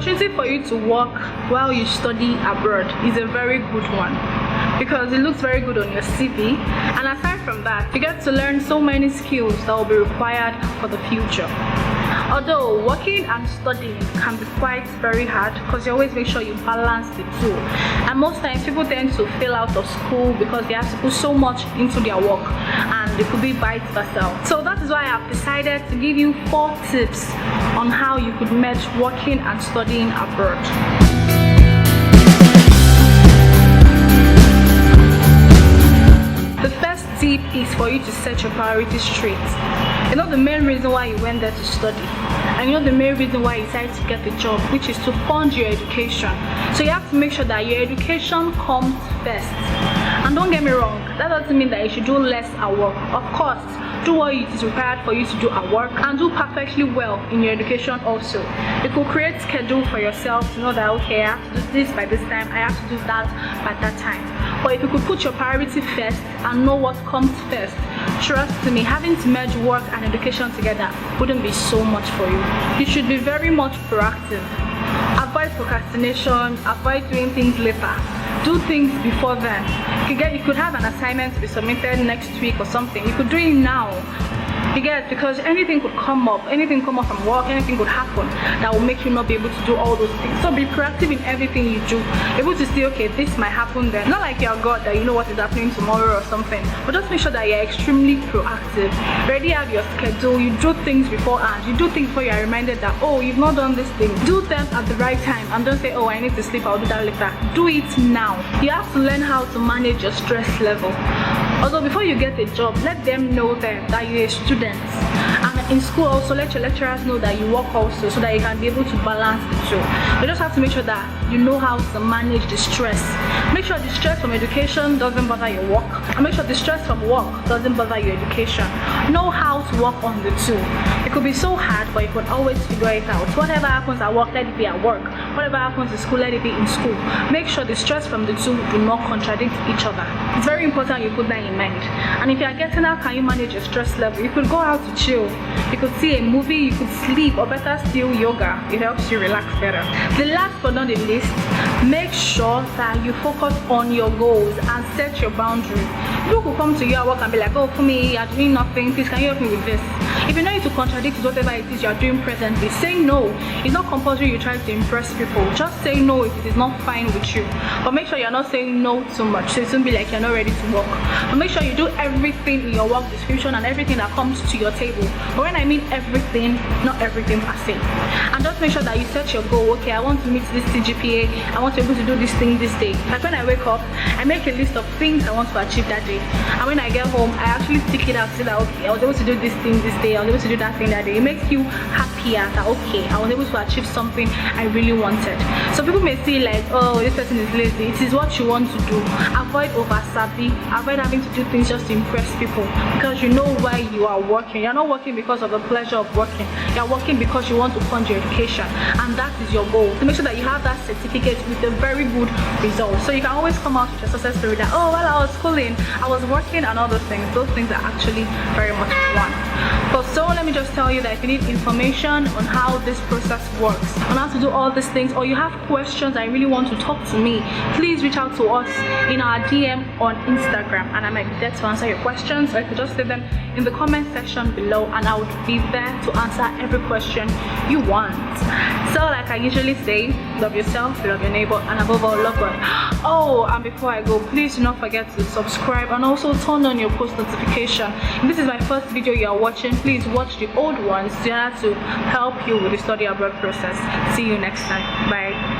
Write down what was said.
opportunity for you to work while you study abroad is a very good one, because it looks very good on your CV, and aside from that, you get to learn so many skills that will be required for the future. Although working and studying can be quite very hard, because you always make sure you balance the two, and most times people tend to fail out of school because they have to put so much into their work, and it could be vice versa. So that is why I have decided to give you 4 tips on how you could merge working and studying abroad. The first tip is for you to set your priorities straight. You know the main reason why you went there to study, and you know the main reason why you decided to get the job, which is to fund your education. So you have to make sure that your education comes first. And don't get me wrong, that doesn't mean that you should do less at work. Of course, do what it is required for you to do at work, and do perfectly well in your education also. You could create schedule for yourself to know that, okay, I have to do this by this time, I have to do that by that time. But if you could put your priority first and know what comes first, trust me, having to merge work and education together wouldn't be so much for you. You should be very much proactive. Avoid procrastination, avoid doing things later. Do things before then. You could have an assignment to be submitted next week or something. You could do it now. Because anything could come up, from work, anything could happen that will make you not be able to do all those things. So be proactive in everything you do. Able to say, okay, this might happen then. Not like you're God that you know what is happening tomorrow or something, but just make sure that you're extremely proactive. Already have your schedule, you do things beforehand. You do things before you are reminded that, oh, you've not done this thing. Do them at the right time, and don't say, oh, I need to sleep, I'll do that later. Do it now. You have to learn how to manage your stress level. Although before you get a job, let them know that you're a student. And in school also, let your lecturers know that you work also, so that you can be able to balance the two. You just have to make sure that you know how to manage the stress. Make sure the stress from education doesn't bother your work, and make sure the stress from work doesn't bother your education. Know how to work on the two. It could be so hard, but you can always figure it out. Whatever happens at work, let it be at work. Whatever happens in school, let it be in school. Make sure the stress from the two do not contradict each other. It's very important you put that in mind. And if you are getting how can you manage your stress level, you could go out to chill. You could see a movie, you could sleep, or better still, yoga. It helps you relax better. The last but not the least, make sure that you focus on your goals and set your boundaries. People could come to you at work and be like, oh, for me, you're doing nothing, please can you help me with this? If you know you to contradict whatever it is you are doing presently, say no. It's not compulsory you try to impress people. Just say no if it is not fine with you. But make sure you're not saying no too much, so it won't be like you're not ready to work. But make sure you do everything in your work description and everything that comes to your table. But when I mean everything, not everything per se. And just make sure that you set your goal. Okay, I want to meet this CGPA, I want to be able to do this thing this day. Like when I wake up, I make a list of things I want to achieve that day. And when I get home, I actually stick it out so that, okay, I was able to do this thing this day, I was able to do that thing that day. It makes you happier that, okay, I was able to achieve something I really wanted. So people may see like, oh, this person is lazy. It is what you want to do. Avoid over-savvy. Avoid having to do things just to impress people, because you know why you are working. You're not working because of the pleasure of working. You're working because you want to fund your education, and that is your goal. To make sure that you have that certificate with a very good result. So you can always come out with your success story that, oh, while I was schooling, I was working, and all those things. Those things are actually very much fun. But so let me just tell you that if you need information on how this process works, on how to do all these things, or you have questions and you really want to talk to me, please reach out to us in our DM on Instagram, and I might be there to answer your questions, or you could just leave them in the comment section below, and I would be there to answer every question you want. So like I usually say, love yourself, love your neighbor, and above all, love God. Oh, and before I go, please do not forget to subscribe and also turn on your post notification. If this is my first video you are watching, please watch the old ones in order to help you with the study abroad process. See you next time. Bye.